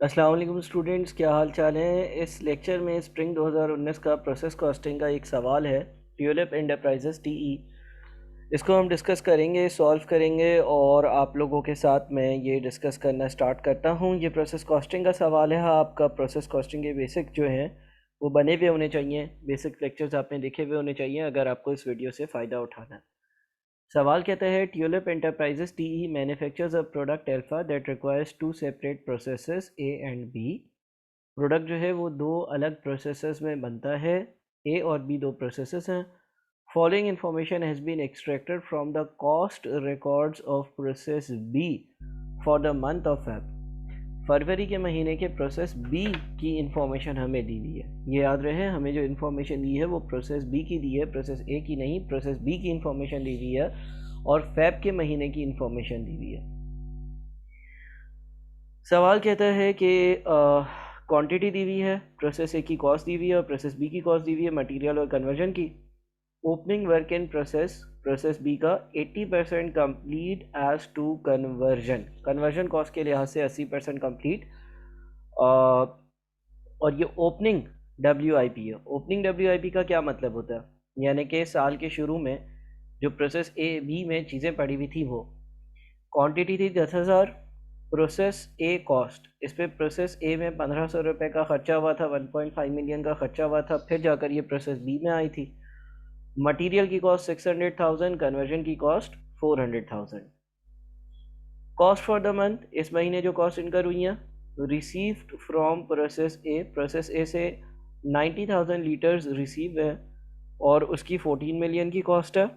अस्सलाम वालेकुम स्टूडेंट्स, क्या हाल चाल है। इस लेक्चर में स्प्रिंग 2019 का प्रोसेस कॉस्टिंग का एक सवाल है, ट्यूलिप एंटरप्राइजेस टीई। इसको हम डिस्कस करेंगे, सॉल्व करेंगे और आप लोगों के साथ मैं ये डिस्कस करना स्टार्ट करता हूँ। ये प्रोसेस कॉस्टिंग का सवाल है। आपका प्रोसेस कॉस्टिंग के बेसिक जो हैं वो बने हुए होने चाहिए, बेसिक लेक्चर्स आपने देखे हुए होने चाहिए अगर आपको इस वीडियो से फ़ायदा उठाना है। सवाल कहता है ट्यूलिप एंटरप्राइजेस टीई manufactures a product Alpha that requires two separate processes A and B. Product जो है वो दो अलग प्रोसेसेस में बनता है। ए और बी दो प्रोसेसेस हैं। Following information has been extracted from the cost records of process B for the month of Feb. फरवरी के महीने के प्रोसेस बी की इंफॉर्मेशन हमें दी हुई है। ये याद रहे, हमें जो इंफॉर्मेशन दी है वो प्रोसेस बी की दी है, प्रोसेस ए की नहीं। प्रोसेस बी की इंफॉर्मेशन दी हुई है और फेब के महीने की इंफॉर्मेशन दी हुई है। सवाल कहता है कि क्वांटिटी दी हुई है, प्रोसेस ए की कॉस्ट दी हुई है और प्रोसेस बी की कॉस्ट दी हुई है मटेरियल और कन्वर्जन की। Opening work in process B का 80% complete as to conversion. Conversion cost के लिहाज से 80% कंप्लीट। और ये ओपनिंग WIP है। ओपनिंग WIP का क्या मतलब होता है, यानी कि साल के शुरू में जो प्रोसेस ए बी में चीज़ें पड़ी हुई थी वो क्वांटिटी थी 10,000। प्रोसेस ए कॉस्ट, इस पर प्रोसेस ए में 1,500 रुपये का खर्चा हुआ था, 1.5 मिलियन का खर्चा हुआ था, फिर जाकर ये प्रोसेस बी में आई थी। मटेरियल की कॉस्ट 600,000, कन्वर्जन की cost 400,000। Cost for the month, इस महीने जो कॉस्ट इनकर हुई हैं, received from process A. Process ए से 90,000 लीटर्स रिसीव है और उसकी 14 मिलियन की कॉस्ट है।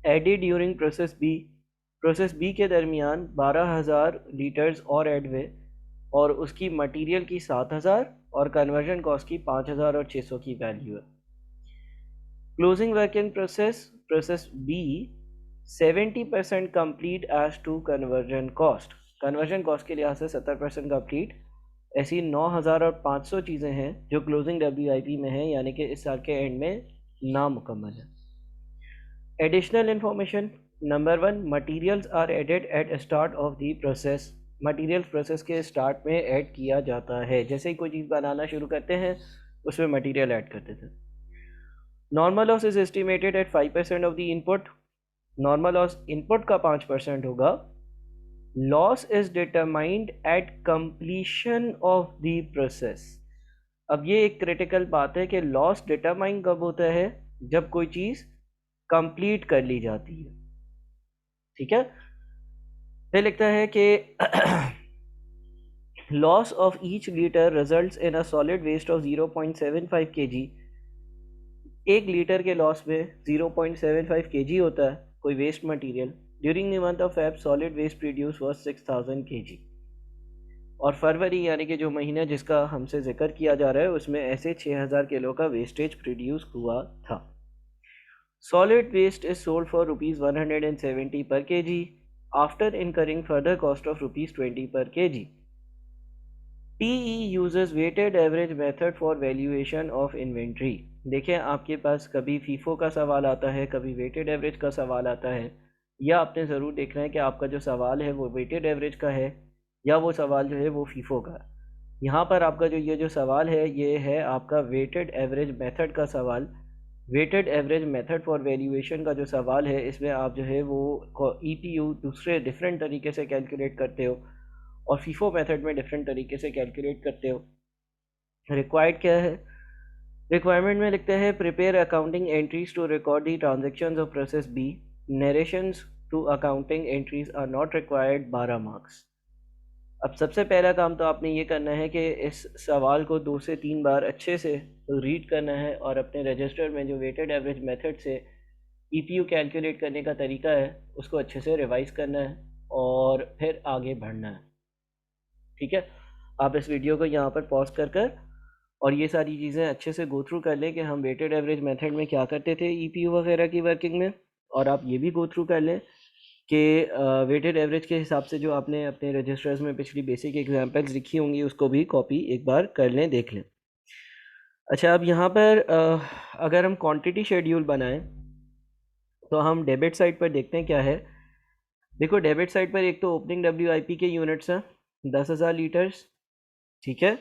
एडिड ड्यूरिंग प्रोसेस बी के दरमियान 12,000 लीटर्स और ऐड हुए और उसकी मटेरियल की 7,000 और कन्वर्जन कॉस्ट की 5,000 और 600 की वैल्यू है। Closing work in process B 70% complete as to conversion cost. Conversion cost के लिहाज से 70% कंप्लीट। ऐसी 9,000 और 500 चीज़ें हैं जो क्लोजिंग WIP में हैं, यानी कि इस साल के एंड में नामुकम्मल है। Additional information number 1, materials are added at start of the process. Materials process के स्टार्ट में ऐड किया जाता है। जैसे ही कोई चीज़ बनाना शुरू करते हैं उसमें मटेरियल ऐड करते थे। Normal loss is estimated at 5% of the input. Normal loss input का 5% होगा। Loss is determined at completion of the process. अब ये एक क्रिटिकल बात है कि लॉस डिटरमाइन कब होता है, जब कोई चीज़ कंप्लीट कर ली जाती है। ठीक है, फिर लिखता है कि loss of each litre results in a solid waste of 0.75 kg। एक लीटर के लॉस में 0.75 kg होता है कोई waste material. During the month of Feb solid waste produce was 6,000 kg। और फरवरी यानी कि जो महीना जिसका हमसे जिक्र किया जा रहा है उसमें ऐसे 6,000 किलो का वेस्टेज प्रोड्यूस हुआ था। Solid waste is sold for ₹170 per kg after incurring further cost of ₹20 per kg। TE uses weighted average method for valuation of inventory। देखें, आपके पास कभी फीफो का सवाल आता है, कभी वेटेड एवरेज का सवाल आता है। या आपने ज़रूर देखना है कि आपका जो सवाल है वो वेटेड एवरेज का है या वो सवाल जो है वो फीफो का है। यहाँ पर आपका जो ये जो सवाल है ये है आपका वेटेड एवरेज मेथड का सवाल। Weighted average method for valuation का जो सवाल है इसमें आप जो है वो EPU दूसरे डिफरेंट तरीके से कैलकुलेट करते हो और फीफो मेथड में डिफरेंट तरीके से कैलकुलेट करते हो। रिक्वायर्ड क्या है, रिक्वायरमेंट में लिखते हैं prepare accounting entries to record the transactions of process B. Narrations to accounting entries are not required, 12 marks. अब सबसे पहला काम तो आपने ये करना है कि इस सवाल को 2 से 3 बार अच्छे से रीड करना है और अपने रजिस्टर में जो वेटेड एवरेज मेथड से EPU कैलकुलेट करने का तरीका है उसको अच्छे से रिवाइज करना है और फिर आगे बढ़ना है। ठीक है, आप इस वीडियो को यहाँ पर पॉज कर और ये सारी चीज़ें अच्छे से गो थ्रू कर लें कि हम वेटेड एवरेज मेथड में क्या करते थे EPU वगैरह की वर्किंग में। और आप ये भी गो थ्रू कर लें कि वेटेड एवरेज के हिसाब से जो आपने अपने रजिस्टर्स में पिछली बेसिक एग्जांपल्स लिखी होंगी उसको भी कॉपी एक बार कर लें, देख लें। अच्छा, अब यहाँ पर अगर हम क्वांटिटी शेड्यूल बनाएं तो हम डेबिट साइड पर देखते हैं क्या है। देखो, डेबिट साइड पर एक तो ओपनिंग WIP के यूनिट्स हैं 10,000 लीटर्स। ठीक है।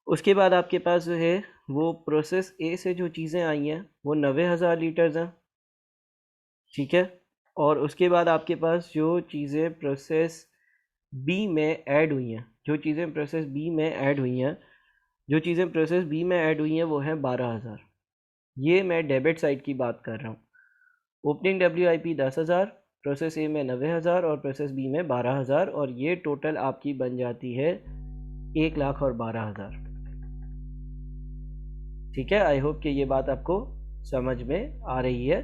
उसके बाद आपके पास जो है वो प्रोसेस ए से जो चीज़ें आई हैं वो 90,000 लीटर्स हैं, ठीक है। और उसके बाद आपके पास जो चीज़ें प्रोसेस बी में ऐड हुई हैं, जो चीज़ें प्रोसेस बी में ऐड हुई हैं वो हैं 12,000। ये मैं डेबिट साइड की बात कर रहा हूँ। ओपनिंग WIP 10,000, प्रोसेस ए में 90,000 और प्रोसेस बी में 12,000, और ये टोटल आपकी बन जाती है 1,12,000। ठीक है, आई होप कि ये बात आपको समझ में आ रही है।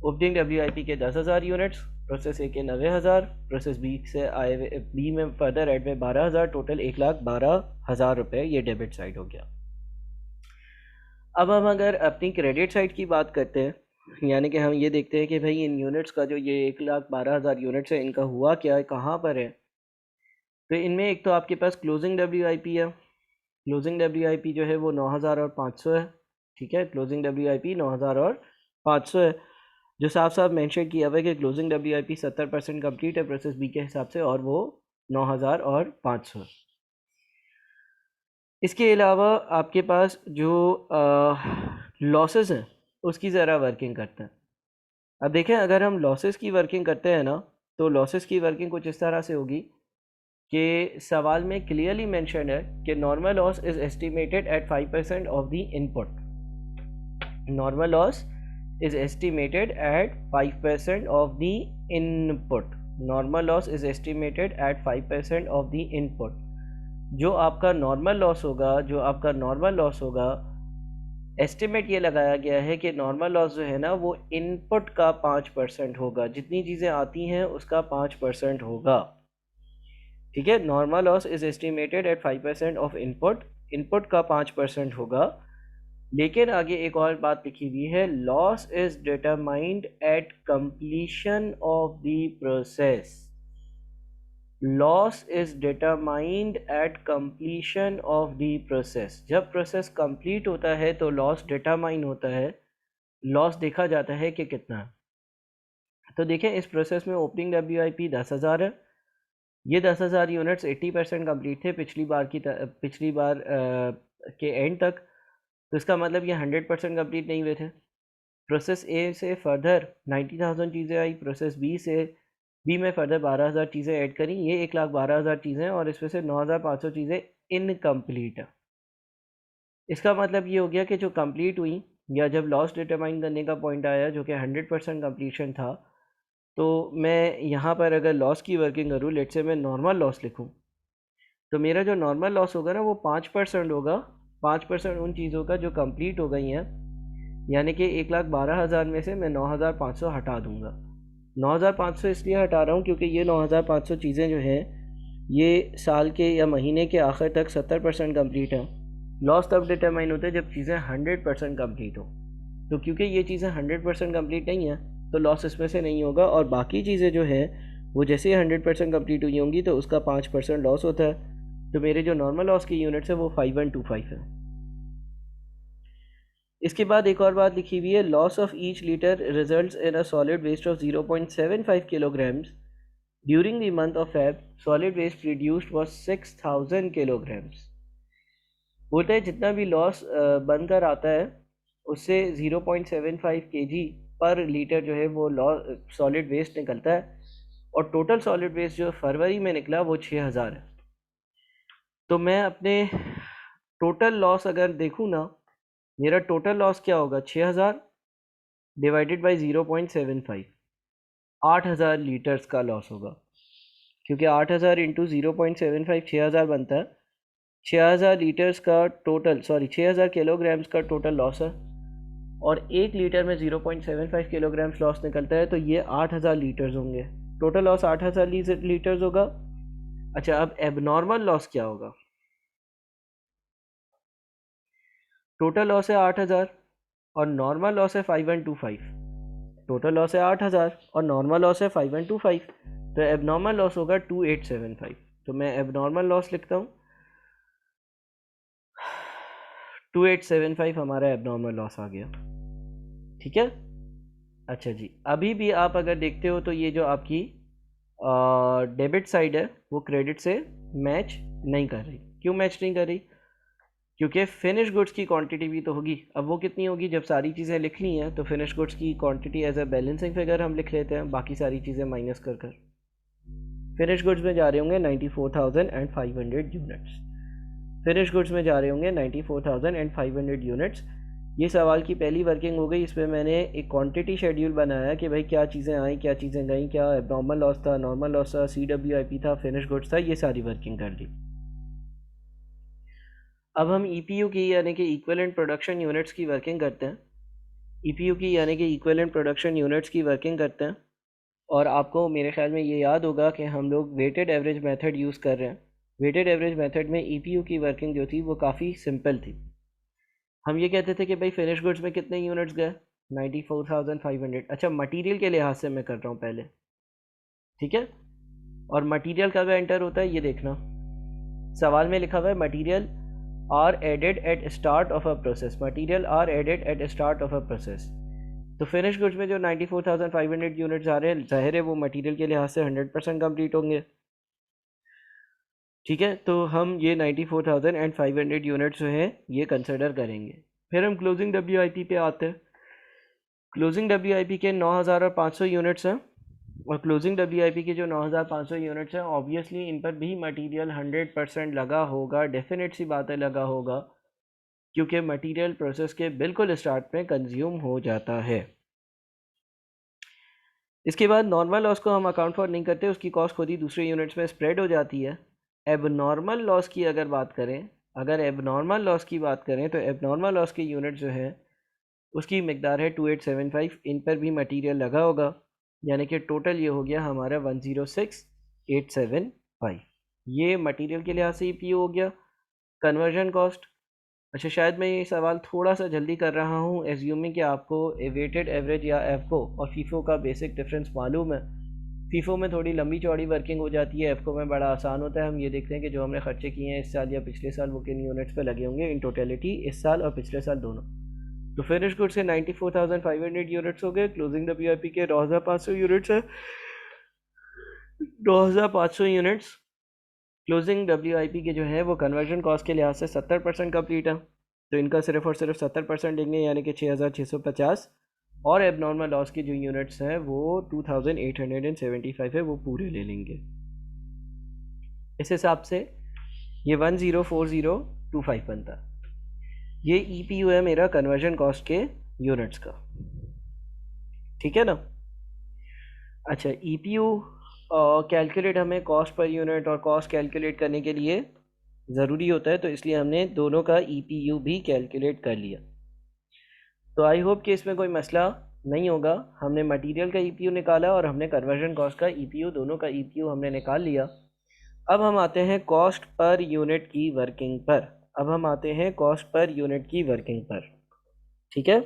ओपनिंग WIP के 10,000 यूनिट्स, प्रोसेस ए के 90,000, प्रोसेस बी से आए बी में फर्दर ऐड में 12,000, टोटल 1,12,000 रुपये, ये डेबिट साइड हो गया। अब हम अगर अपनी क्रेडिट साइड की बात करते हैं, यानी कि हम ये देखते हैं कि भाई इन यूनिट्स का जो ये 1,12,000 यूनिट्स है, इनका हुआ क्या है, कहाँ पर है। तो इनमें एक तो आपके पास क्लोजिंग WIP है। क्लोजिंग WIP जो है वो 9,000 और 500 है, ठीक है। क्लोजिंग WIP 9,000 और 500 है, जो साफ साफ मेंशन किया हुआ है कि क्लोजिंग WIP 70% कंप्लीट है प्रोसेस बी के हिसाब से, और वो 9,000 और 500। इसके अलावा आपके पास जो लॉसेस हैं उसकी ज़रा वर्किंग करते हैं। अब देखें, अगर हम लॉसेस की वर्किंग करते हैं ना, तो लॉसेस की वर्किंग कुछ इस तरह से होगी कि सवाल में क्लियरली मेंशन है कि normal loss is estimated at 5% of the input. Normal loss is estimated at 5% of the input. Normal loss is estimated at 5% of the input. जो आपका नॉर्मल लॉस होगा, एस्टिमेट ये लगाया गया है कि नॉर्मल लॉस जो है ना वो इनपुट का 5% होगा, जितनी चीज़ें आती हैं उसका 5% होगा, ठीक है। Normal loss is estimated at 5% of input का 5% होगा। लेकिन आगे एक और बात लिखी हुई है, loss is determined at completion of the process. Loss is determined at completion of the process. जब प्रोसेस कंप्लीट होता है तो लॉस डिटरमाइन होता है, लॉस देखा जाता है कि कितना है। तो देखें, इस प्रोसेस में ओपनिंग WIP 10,000 है। ये 10,000 यूनिट्स 80% कम्प्लीट थे पिछली बार के एंड तक। तो इसका मतलब ये 100% कम्प्लीट नहीं हुए थे। प्रोसेस ए से फर्दर 90,000 चीज़ें आई, प्रोसेस बी में फर्दर 12,000 चीज़ें ऐड करी, ये 1,12,000 चीज़ें, और इसमें से 9,500 चीज़ें इनकम्प्लीट है। इसका मतलब ये हो गया कि जो कंप्लीट हुई, या जब लॉस डिटरमाइन करने का पॉइंट आया जो कि 100% कम्प्लीशन था, तो मैं यहाँ पर अगर लॉस की वर्किंग करूँ, लेट से मैं नॉर्मल लॉस लिखूँ, तो मेरा जो नॉर्मल लॉस होगा ना वो 5% होगा। 5% उन चीज़ों का जो कंप्लीट हो गई हैं, यानी कि 1,12,000 में से मैं 9,500 हटा दूँगा। 9,500 इसलिए हटा रहा हूँ क्योंकि ये 9,500 चीज़ें जो हैं ये साल के या महीने के आखिर तक 70% कम्प्लीट हैं। लॉस तब डिटरमाइन होता है जब चीज़ें 100% कम्प्लीट हो। तो क्योंकि ये चीज़ें 100% कम्प्लीट नहीं हैं तो लॉस इसमें से नहीं होगा, और बाकी चीज़ें जो हैं वो जैसे ही 100% कम्प्लीट हुई होंगी तो उसका 5% लॉस होता है। तो मेरे जो नॉर्मल लॉस की यूनिट्स है वो 5125 है। इसके बाद एक और बात लिखी हुई है, loss of each litre results in a solid waste of 0.75 kilograms during the month of Feb. Solid waste reduced was 6,000 kilograms। बोलते हैं जितना भी लॉस बनकर आता है उससे 0.75 kg पर लीटर जो है वो सॉलिड वेस्ट निकलता है, और टोटल सॉलिड वेस्ट जो फरवरी में निकला वो 6,000 है। तो मैं अपने टोटल लॉस अगर देखूँ ना, मेरा टोटल लॉस क्या होगा, 6,000 डिवाइडेड बाई 0.75, 8,000 लीटर्स का लॉस होगा, क्योंकि 8,000 इंटू 0.75 6,000 बनता है। 6,000 लीटर्स का टोटल, 6,000 किलोग्राम्स का टोटल लॉस है, और 1 लीटर में 0.75 किलोग्राम्स लॉस निकलता है, तो ये 8,000 लीटर्स होंगे। टोटल लॉस 8,000 लीटर्स होगा। अच्छा, अब एबनॉर्मल लॉस क्या होगा। टोटल लॉस है 8,000 और नॉर्मल लॉस है 5125। टोटल लॉस है 8,000 और नॉर्मल लॉस है 5125, तो एबनॉर्मल लॉस होगा 2875। तो मैं एबनॉर्मल लॉस लिखता हूँ, 2875 हमारा एबनॉर्मल लॉस आ गया, ठीक है। अच्छा जी, अभी भी आप अगर देखते हो तो ये जो आपकी डेबिट साइड है वो क्रेडिट से मैच नहीं कर रही, क्यों मैच नहीं कर रही? क्योंकि फिनिश गुड्स की क्वांटिटी भी तो होगी। अब वो कितनी होगी? जब सारी चीज़ें लिखनी हैं तो फिनिश गुड्स की quantity as a balancing figure हम लिख लेते हैं, बाकी सारी चीज़ें माइनस कर कर। फिनिश गुड्स में जा रहे होंगे 94,500 यूनिट्स। फिनिश गुड्स में जा रहे होंगे 94,500 यूनिट्स। ये सवाल की पहली वर्किंग हो गई। इस पर मैंने एक क्वांटिटी शेड्यूल बनाया कि भाई क्या चीज़ें आई, क्या चीज़ें गई, क्या एबनॉर्मल लॉस था, नॉर्मल लॉस था, CWIP था, फिनिश गुड्स था, ये सारी वर्किंग कर ली। अब हम EPU की यानी कि इक्विवेलेंट प्रोडक्शन यूनिट्स की वर्किंग करते हैं। EPU की यानी कि इक्विवेलेंट प्रोडक्शन यूनिट्स की वर्किंग करते हैं। और आपको मेरे ख्याल में ये याद होगा कि हम लोग वेटेड एवरेज मेथड यूज़ कर रहे हैं। वेटेड एवरेज मेथड में EPU की वर्किंग जो थी वो काफ़ी सिंपल थी। हम ये कहते थे कि भाई फिनिश गुड्स में कितने यूनिट्स गए? 94,500। अच्छा, मटेरियल के लिहाज से मैं कर रहा हूँ पहले, ठीक है। और मटेरियल कब एंटर होता है ये देखना। सवाल में लिखा हुआ है material are added at start of a process. Material are added at start of a process. तो फिनिश गुड्स में जो 94,500 यूनिट्स आ रहे हैं, जाहिर है वो मटेरियल के लिहाज से 100% कंप्लीट होंगे, ठीक है। तो हम ये 94,500 यूनिट्स जो हैं ये कंसिडर करेंगे। फिर हम क्लोजिंग WIP पे आते हैं। क्लोजिंग WIP के 9,500 यूनिट्स हैं। और क्लोजिंग WIP के जो 9,500 यूनिट्स हैं, ऑब्वियसली इन पर भी मटेरियल 100% लगा होगा, डेफिनेट सी बात है लगा होगा, क्योंकि मटेरियल प्रोसेस के बिल्कुल स्टार्ट में कंज्यूम हो जाता है। इसके बाद नॉर्मल लॉस को हम अकाउंट फॉर नहीं करते, उसकी कॉस्ट खुद ही दूसरे यूनिट्स में स्प्रेड हो जाती है। एबनॉर्मल लॉस की अगर बात करें, अगर एबनॉर्मल लॉस की बात करें तो एबनॉर्मल लॉस के यूनिट जो है उसकी मकदार है 2875। इन पर भी मटेरियल लगा होगा, यानी कि टोटल ये हो गया हमारा 106,875। ये मटेरियल के लिहाज से EPU हो गया। कन्वर्जन कॉस्ट, अच्छा शायद मैं ये सवाल थोड़ा सा जल्दी कर रहा हूँ, एज्यूमिंग कि आपको वेटेड एवरेज या एफको और फीफो का बेसिक डिफरेंस मालूम है। फीफो में थोड़ी लंबी चौड़ी वर्किंग हो जाती है, एफको में बड़ा आसान होता है। हम ये देखते हैं कि जो हमने खर्चे किए हैं इस साल या पिछले साल वो किन यूनिट्स पे लगे होंगे इन टोटलिटी, इस साल और पिछले साल दोनों। तो फिनिश गुड्स के 94,500 यूनिट्स हो गए। क्लोजिंग WIP के 9,500 यूनिट्स है। 9,500 यूनिट्स क्लोजिंग WIP के जो है वो कन्वर्जन कॉस्ट के लिहाज से 70% कंप्लीट है। तो इनका सिर्फ और सिर्फ 70% देंगे, यानी कि 6,650। और एबनॉर्मल लॉस की जो यूनिट्स हैं वो 2,875 है, वो पूरे ले लेंगे। इस हिसाब से ये 104025 बनता है। ये EPU है मेरा कन्वर्जन कॉस्ट के यूनिट्स का, ठीक है ना। अच्छा, EPU कैलकुलेट हमें कॉस्ट पर यूनिट और कॉस्ट कैलकुलेट करने के लिए ज़रूरी होता है, तो इसलिए हमने दोनों का EPU भी कैलकुलेट कर लिया। तो आई होप कि इसमें कोई मसला नहीं होगा। हमने मटेरियल का EPU निकाला और हमने कन्वर्जन कॉस्ट का EPU, दोनों का EPU हमने निकाल लिया। अब हम आते हैं कॉस्ट पर यूनिट की वर्किंग पर। अब हम आते हैं कॉस्ट पर यूनिट की वर्किंग पर, ठीक है।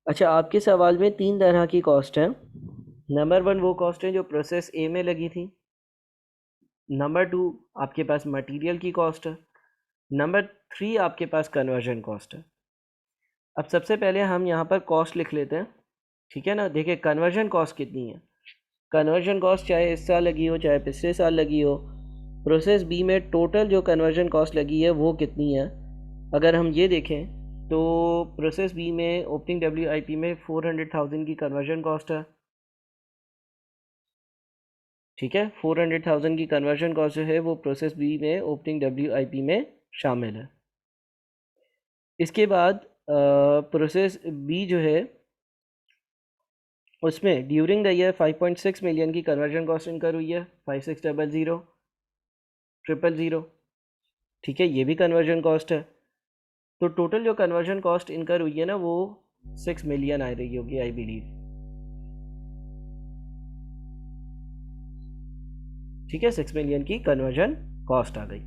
अच्छा, आपके सवाल में 3 तरह की कॉस्ट है। नंबर 1 वो कॉस्ट है जो प्रोसेस A में लगी थी। नंबर 2 आपके पास मटेरियल की कॉस्ट है। नंबर 3 आपके पास कन्वर्जन कॉस्ट है। अब सबसे पहले हम यहाँ पर कॉस्ट लिख लेते हैं, ठीक है ना। देखिए कन्वर्जन कॉस्ट कितनी है। कन्वर्जन कॉस्ट चाहे इस साल लगी हो चाहे पिछले साल लगी हो, प्रोसेस B में टोटल जो कन्वर्जन कॉस्ट लगी है वो कितनी है। अगर हम ये देखें तो प्रोसेस B में ओपनिंग WIP में 400,000 की कन्वर्जन कॉस्ट है, ठीक है। 400,000 की कन्वर्जन कॉस्ट जो है वो प्रोसेस B में ओपनिंग WIP में शामिल है। इसके बाद प्रोसेस B जो है उसमें ड्यूरिंग द ईयर 5.6 मिलियन की कन्वर्जन कॉस्ट इनकर हुई है। 5600,000, ठीक है, ये भी कन्वर्जन कॉस्ट है। तो टोटल जो कन्वर्जन कॉस्ट इनकर हुई है ना वो 6 मिलियन आ रही होगी आई बिलीव, ठीक है। 6 मिलियन की कन्वर्जन कॉस्ट आ गई।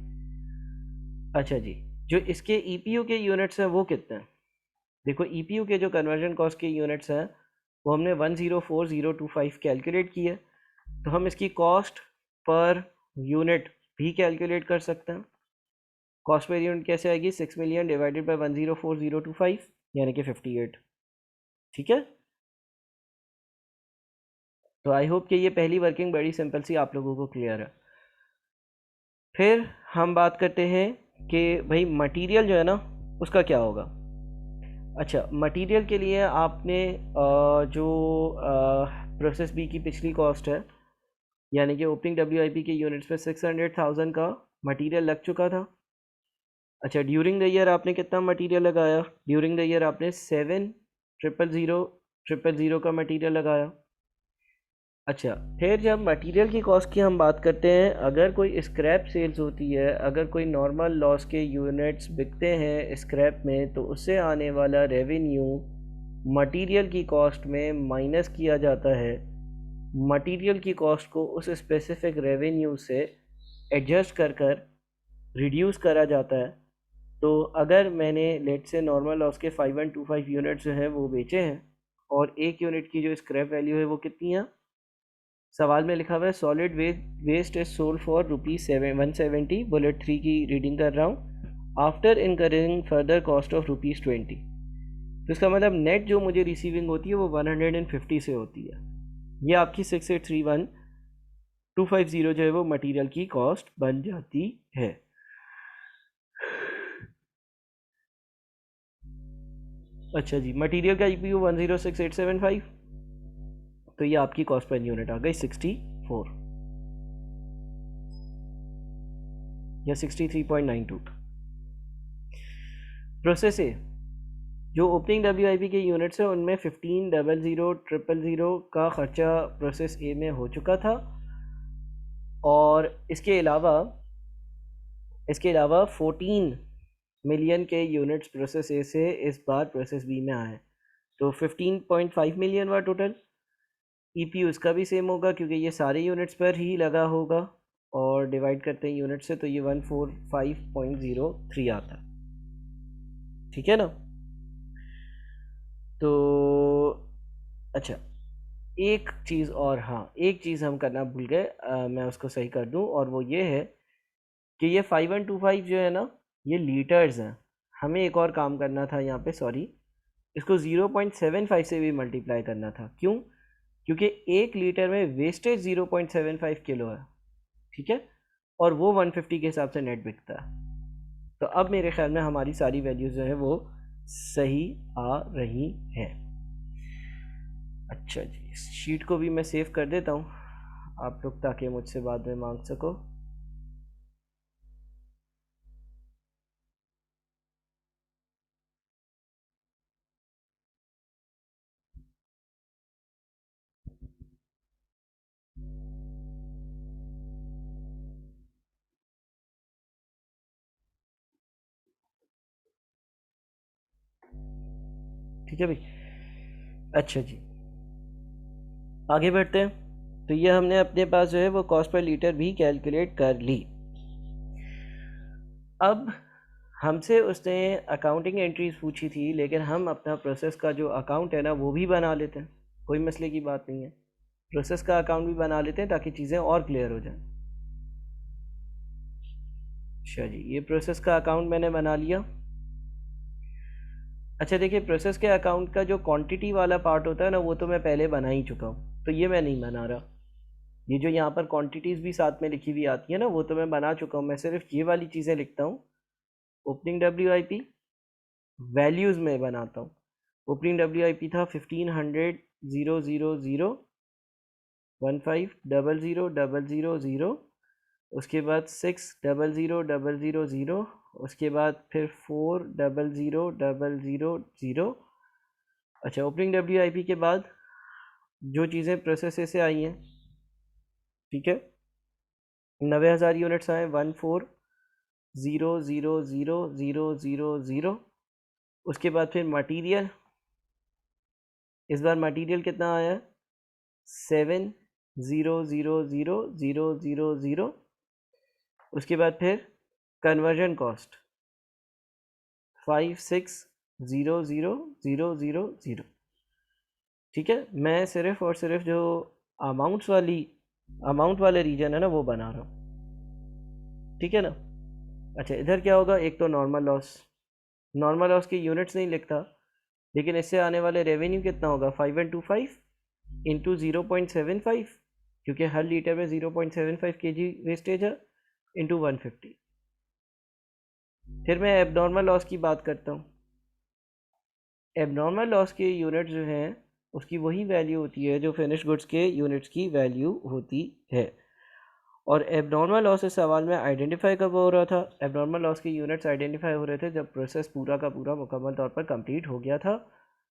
अच्छा जी, जो इसके EPU के यूनिट्स हैं वो कितने हैं? देखो EPU के जो कन्वर्जन कॉस्ट के यूनिट्स हैं वो हमने 104025 कैलकुलेट किए। तो हम इसकी कॉस्ट पर यूनिट भी कैलकुलेट कर सकते हैं। कॉस्ट पर यूनिट कैसे आएगी? 6 मिलियन डिवाइडेड बाई 104025 यानी कि 58, ठीक है। तो आई होप कि ये पहली वर्किंग बड़ी सिंपल सी आप लोगों को क्लियर है। फिर हम बात करते हैं कि भाई मटेरियल जो है ना उसका क्या होगा। अच्छा, मटेरियल के लिए आपने जो प्रोसेस बी की पिछली कॉस्ट है, यानी कि ओपनिंग डब्ल्यू के यूनिट्स में 600,000 का मटेरियल लग चुका था। अच्छा, ड्यूरिंग द ईयर आपने कितना मटेरियल लगाया? ड्यूरिंग द ईयर आपने 7,000,000 का मटेरियल लगाया। अच्छा, फिर जब मटेरियल की कॉस्ट की हम बात करते हैं, अगर कोई स्क्रैप सेल्स होती है, अगर कोई नॉर्मल लॉस के यूनिट्स बिकते हैं स्क्रैप में, तो उससे आने वाला रेवेन्यू मटेरियल की कॉस्ट में माइनस किया जाता है। मटेरियल की कॉस्ट को उस स्पेसिफिक रेवेन्यू से एडजस्ट कर कर रिड्यूस करा जाता है। तो अगर मैंने लेट से नॉर्मल लॉस के 5125 यूनिट्स जो हैं वो बेचे हैं, और एक यूनिट की जो स्क्रैप वैल्यू है वो कितनी है? सवाल में लिखा हुआ है solid waste is sold for ₹170। Bullet 3 की रीडिंग कर रहा हूँ। After incurring further cost of ₹20। तो इसका मतलब नेट जो मुझे रिसीविंग होती है वो 150 से होती है। ये आपकी 6831250 जो है वो मटेरियल की कॉस्ट बन जाती है। अच्छा जी, मटेरियल का ईपीयू 106,875, तो ये आपकी कॉस्ट पर यूनिट आ गई 64 या 63.92। प्रोसेस ए, जो ओपनिंग डब्ल्यू के यूनिट्स हैं उनमें 15,00,000 का ख़र्चा प्रोसेस ए में हो चुका था, और इसके अलावा 14 मिलियन के यूनिट्स प्रोसेस ए से इस बार प्रोसेस बी में आए। तो 15.5 मिलियन हुआ टोटल। ईपीयू इसका भी सेम होगा क्योंकि ये सारे यूनिट्स पर ही लगा होगा, और डिवाइड करते हैं यूनिट से तो ये 145.03 आता है। ठीक है ना? तो अच्छा, एक चीज़ और, हाँ एक चीज़ हम करना भूल गए, मैं उसको सही कर दूं, और वो ये है कि ये 5125 जो है ना ये लीटर्स हैं। हमें एक और काम करना था यहाँ पे, सॉरी, इसको 0.75 से भी मल्टीप्लाई करना था। क्यों? क्योंकि 1 लीटर में वेस्टेज 0.75 किलो है। ठीक है, और वो 150 के हिसाब से नेट बिकता है। तो अब मेरे ख्याल में हमारी सारी वैल्यूज़ जो है वो सही आ रही हैं। अच्छा जी, इस शीट को भी मैं सेव कर देता हूँ आप लोग, ताकि मुझसे बाद में मांग सको। ठीक है भाई। अच्छा जी, आगे बढ़ते हैं। तो ये हमने अपने पास जो है वो कॉस्ट पर लीटर भी कैलकुलेट कर ली। अब हमसे उसने अकाउंटिंग एंट्रीज पूछी थी, लेकिन हम अपना प्रोसेस का जो अकाउंट है ना वो भी बना लेते हैं, कोई मसले की बात नहीं है। प्रोसेस का अकाउंट भी बना लेते हैं ताकि चीज़ें और क्लियर हो जाएं। अच्छा जी, ये प्रोसेस का अकाउंट मैंने बना लिया। अच्छा देखिए, प्रोसेस के अकाउंट का जो क्वांटिटी वाला पार्ट होता है ना वो तो मैं पहले बना ही चुका हूँ, तो ये मैं नहीं बना रहा। ये जो यहाँ पर क्वांटिटीज़ भी साथ में लिखी हुई आती है ना वो तो मैं बना चुका हूँ। मैं सिर्फ ये वाली चीज़ें लिखता हूँ। ओपनिंग WIP वैल्यूज़ में बनाता हूँ। ओपनिंग WIP था 1500,000 1500,000, उसके बाद 600,000, उसके बाद फिर 400,000। अच्छा, ओपनिंग WIP के बाद जो चीज़ें प्रोसेस से आई हैं, ठीक है, 90,000 यूनिट्स आए, 14,000,000,000। उसके बाद फिर मटेरियल, इस बार मटेरियल कितना आया? 7,000,000,000। उसके बाद फिर कन्वर्जन कॉस्ट 56,000,000। ठीक है, मैं सिर्फ और सिर्फ जो अमाउंट वाले रीजन है ना वो बना रहा हूँ। ठीक है ना? अच्छा, इधर क्या होगा? एक तो नॉर्मल लॉस के यूनिट्स नहीं लिखता, लेकिन इससे आने वाले रेवेन्यू कितना होगा? 5125 इंटू 0.75, क्योंकि हर लीटर में 0.75 kg वेस्टेज है। इंटू 150। फिर मैं एबनॉर्मल लॉस की बात करता हूँ। एबनॉर्मल लॉस के यूनिट जो हैं उसकी वही वैल्यू होती है जो फिनिश गुड्स के यूनिट्स की वैल्यू होती है। और एबनॉर्मल लॉस इस सवाल में आइडेंटिफाई कब हो रहा था? एबनॉर्मल लॉस के यूनिट्स आइडेंटिफाई हो रहे थे जब प्रोसेस पूरा का पूरा मुकम्मल तौर पर कंप्लीट हो गया था।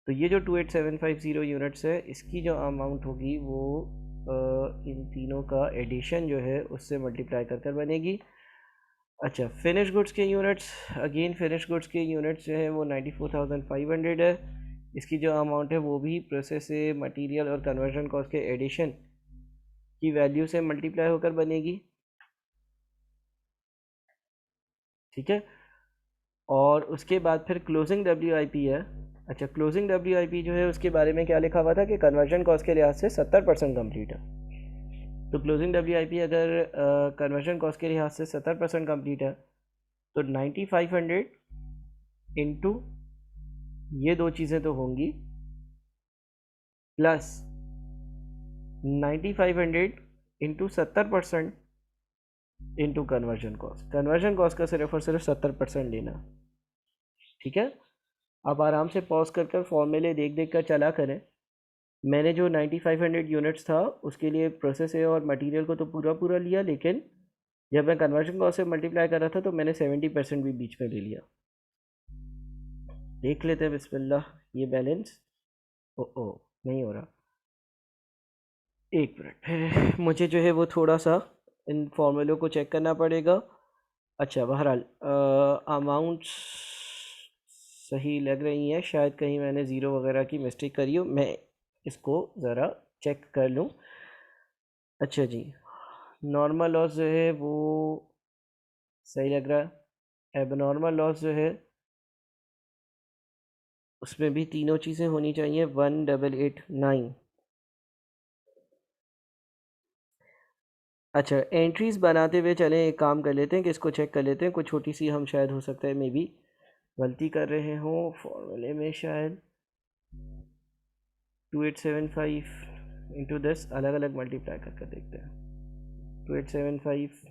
तो ये जो 28750 यूनिट्स है इसकी जो अमाउंट होगी वो इन तीनों का एडिशन जो है उससे मल्टीप्लाई कर कर बनेगी। अच्छा, फिनिश गुड्स के यूनिट्स, अगेन फिनिश गुड्स के यूनिट्स जो है वो 94,500 है। इसकी जो अमाउंट है वो भी प्रोसेस से मटेरियल और कन्वर्जन कॉस्ट के एडिशन की वैल्यू से मल्टीप्लाई होकर बनेगी। ठीक है, और उसके बाद फिर क्लोजिंग WIP है। अच्छा, क्लोजिंग WIP जो है उसके बारे में क्या लिखा हुआ था कि कन्वर्जन कॉस्ट के लिहाज से 70% कम्प्लीट है। तो क्लोजिंग WIP अगर कन्वर्जन कॉस्ट के लिहाज से 70% कम्प्लीट है तो 9500 इंटू ये दो चीज़ें तो होंगी, plus 9500 into 70% into conversion cost. Conversion cost का सिर्फ और सिर्फ 70% लेना। ठीक है, आप आराम से पॉज कर कर फॉर्मूले देख देख कर चला करें। मैंने जो 9500 यूनिट्स था उसके लिए प्रोसेस है और मटेरियल को तो पूरा पूरा लिया, लेकिन जब मैं कन्वर्जन कॉस्ट से मल्टीप्लाई कर रहा था तो मैंने 70% भी बीच में ले लिया। देख लेते हैं, बिस्मिल्लाह। ये बैलेंस ओ नहीं हो रहा, एक मिनट, फिर मुझे जो है वो थोड़ा सा इन फॉर्मूलों को चेक करना पड़ेगा। अच्छा, बहरहाल अमाउंट्स सही लग रही हैं, शायद कहीं मैंने ज़ीरो वगैरह की मिस्टेक करी हो, मैं इसको ज़रा चेक कर लूँ। अच्छा जी, नॉर्मल लॉस जो है वो सही लग रहा है। एबनॉर्मल लॉस जो है उसमें भी तीनों चीज़ें होनी चाहिए, 1889। अच्छा, एंट्रीज़ बनाते हुए चलें, एक काम कर लेते हैं कि इसको चेक कर लेते हैं, कुछ छोटी सी हम शायद हो सकता है मे बी गलती कर रहे हों फॉर्मूले में। शायद 2875 इंटू 10 अलग अलग मल्टीप्लाई करके देखते हैं। 2875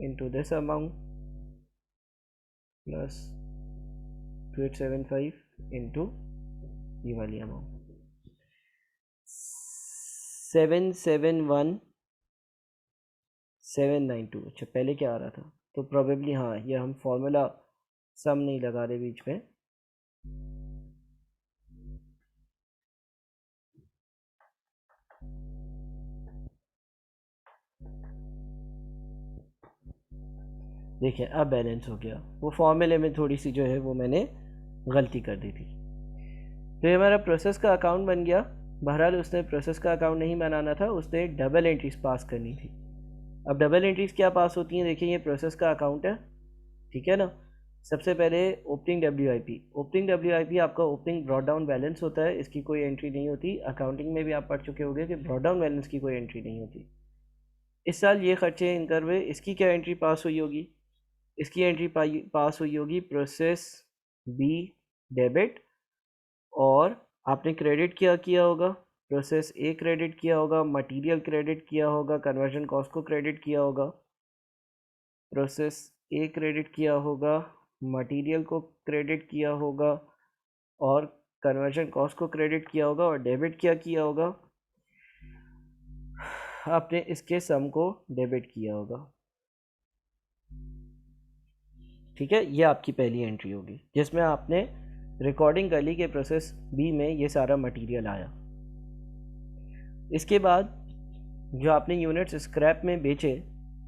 into this amount plus 2875 into ये वाली अमाउंट, 771792। अच्छा, पहले क्या आ रहा था? तो प्रोबेबली हाँ, ये हम फॉर्मूला सम नहीं लगा रहे बीच में। देखिए, अब बैलेंस हो गया। वो फॉर्मूले में थोड़ी सी जो है वो मैंने गलती कर दी थी। तो ये हमारा प्रोसेस का अकाउंट बन गया। बहरहाल उसने प्रोसेस का अकाउंट नहीं बनाना था, उसने डबल एंट्रीज पास करनी थी। अब डबल एंट्रीज क्या पास होती हैं? देखिए, ये प्रोसेस का अकाउंट है, ठीक है ना। सबसे पहले ओपनिंग WIP। ओपनिंग WIP आपका ओपनिंग ब्रॉड डाउन बैलेंस होता है, इसकी कोई एंट्री नहीं होती। अकाउंटिंग में भी आप पढ़ चुके होंगे कि ब्रॉड डाउन बैलेंस की कोई एंट्री नहीं होती। इस साल ये खर्चे इनकर हुए, इसकी क्या एंट्री पास हुई होगी? इसकी एंट्री पास हुई होगी प्रोसेस बी डेबिट, और आपने क्रेडिट क्या किया होगा? प्रोसेस ए क्रेडिट किया होगा, मटेरियल क्रेडिट किया होगा, कन्वर्जन कॉस्ट को क्रेडिट किया होगा। प्रोसेस ए क्रेडिट किया होगा, मटेरियल को क्रेडिट किया होगा, और कन्वर्जन कॉस्ट को क्रेडिट किया होगा, और डेबिट क्या किया होगा? आपने इसके सम को डेबिट किया होगा। ठीक है, ये आपकी पहली एंट्री होगी जिसमें आपने रिकॉर्डिंग कर ली कि प्रोसेस बी में ये सारा मटेरियल आया। इसके बाद जो आपने यूनिट्स स्क्रैप में बेचे,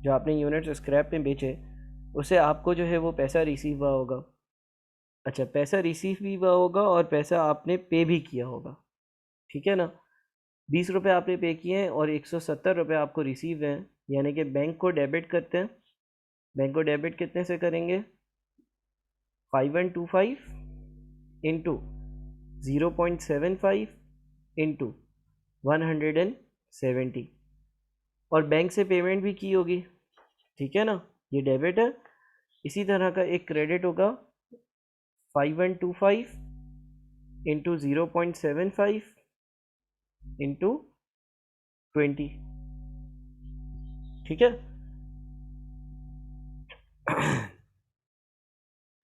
जो आपने यूनिट्स स्क्रैप में बेचे उसे आपको जो है वो पैसा रिसीव हुआ होगा। अच्छा, पैसा रिसीव भी हुआ होगा और पैसा आपने पे भी किया होगा, ठीक है ना। 20 रुपये आपने पे किए हैं और 170 रुपये आपको रिसीव हैं, यानी कि बैंक को डेबिट करते हैं। बैंक को डेबिट कितने से करेंगे? 5125 इंटू 0.75 इंटू 170, और बैंक से पेमेंट भी की होगी, ठीक है ना। ये डेबिट है। इसी तरह का एक क्रेडिट होगा, 5125 इंटू 0.75 इंटू 20, ठीक है।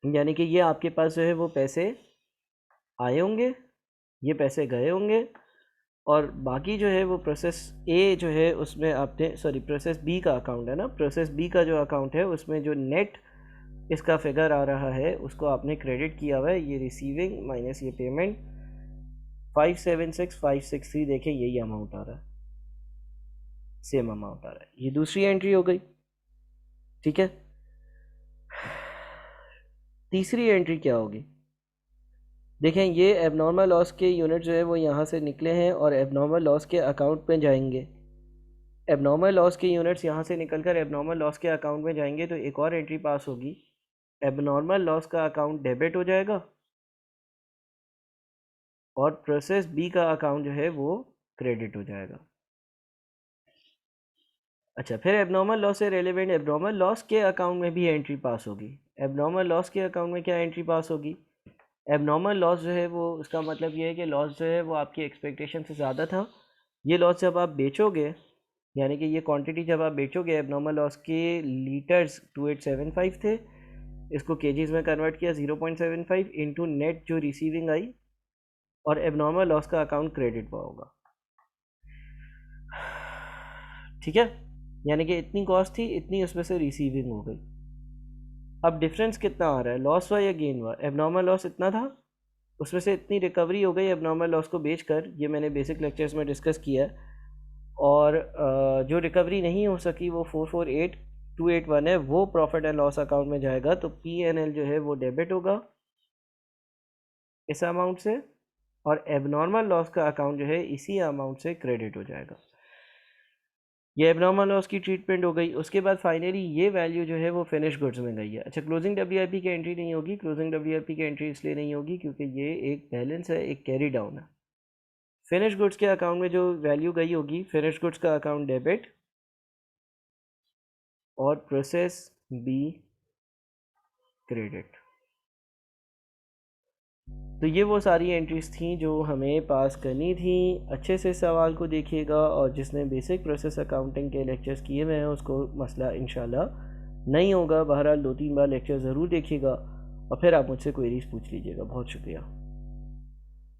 यानी कि ये आपके पास जो है वो पैसे आए होंगे, ये पैसे गए होंगे, और बाकी जो है वो प्रोसेस ए जो है उसमें आपने, सॉरी प्रोसेस बी का अकाउंट है ना, प्रोसेस बी का जो अकाउंट है उसमें जो नेट इसका फिगर आ रहा है उसको आपने क्रेडिट किया हुआ है। ये रिसीविंग माइनस ये पेमेंट 576563, देखें यही अमाउंट आ रहा है, सेम अमाउंट आ रहा है। ये दूसरी एंट्री हो गई, ठीक है। तीसरी एंट्री क्या होगी? देखें ये एबनॉर्मल लॉस के यूनिट जो है वो यहाँ से निकले हैं और एबनॉर्मल लॉस के अकाउंट में जाएंगे। एबनॉर्मल लॉस के यूनिट्स यहाँ से निकलकर एबनॉर्मल लॉस के अकाउंट में जाएंगे, तो एक और एंट्री पास होगी, एबनॉर्मल लॉस का अकाउंट डेबिट हो जाएगा और प्रोसेस बी का अकाउंट जो है वो क्रेडिट हो जाएगा। अच्छा, फिर एबनॉर्मल लॉस से रेलेवेंट एबनॉर्मल लॉस के अकाउंट में भी एंट्री पास होगी। एबनॉर्मल लॉस के अकाउंट में क्या एंट्री पास होगी? एबनॉर्मल लॉस जो है वो, उसका मतलब ये है कि लॉस जो है वो आपकी एक्सपेक्टेशन से ज़्यादा था। ये लॉस जब आप बेचोगे, यानी कि ये क्वांटिटी जब आप बेचोगे, एबनॉर्मल लॉस के लीटर्स 2875 थे, इसको केजीज में कन्वर्ट किया 0.75 इंटू नेट जो रिसीविंग आई, और एबनॉर्मल लॉस का अकाउंट क्रेडिट हुआ होगा, ठीक है। यानी कि इतनी कॉस्ट थी, इतनी उसमें से रिसीविंग हो गई। अब डिफरेंस कितना आ रहा है, लॉस हुआ या गेन हुआ? एबनॉर्मल लॉस इतना था, उसमें से इतनी रिकवरी हो गई एबनॉर्मल लॉस को बेचकर, ये मैंने बेसिक लेक्चर्स में डिस्कस किया है। और जो रिकवरी नहीं हो सकी वो 448281 है, वो प्रॉफिट एंड लॉस अकाउंट में जाएगा, तो पी&एल जो है वो डेबिट होगा इस अमाउंट से, और एबनॉर्मल लॉस का अकाउंट जो है इसी अमाउंट से क्रेडिट हो जाएगा। ये एबनॉर्मल लॉस की ट्रीटमेंट हो गई। उसके बाद फाइनली ये वैल्यू जो है वो फिनिश गुड्स में गई है। अच्छा, क्लोजिंग डब्ल्यूआईपी की एंट्री नहीं होगी। क्लोजिंग डब्ल्यूआईपी की एंट्री इसलिए नहीं होगी क्योंकि ये एक बैलेंस है, एक कैरी डाउन है। फिनिश गुड्स के अकाउंट में जो वैल्यू गई होगी, फिनिश गुड्स का अकाउंट डेबिट और प्रोसेस बी क्रेडिट। तो ये वो सारी एंट्रीज थी जो हमें पास करनी थी। अच्छे से सवाल को देखिएगा, और जिसने बेसिक प्रोसेस अकाउंटिंग के लेक्चर्स किए हुए हैं उसको मसला इंशाल्लाह नहीं होगा। बहरहाल 2-3 बार लेक्चर ज़रूर देखिएगा और फिर आप मुझसे क्वेरीज पूछ लीजिएगा। बहुत शुक्रिया।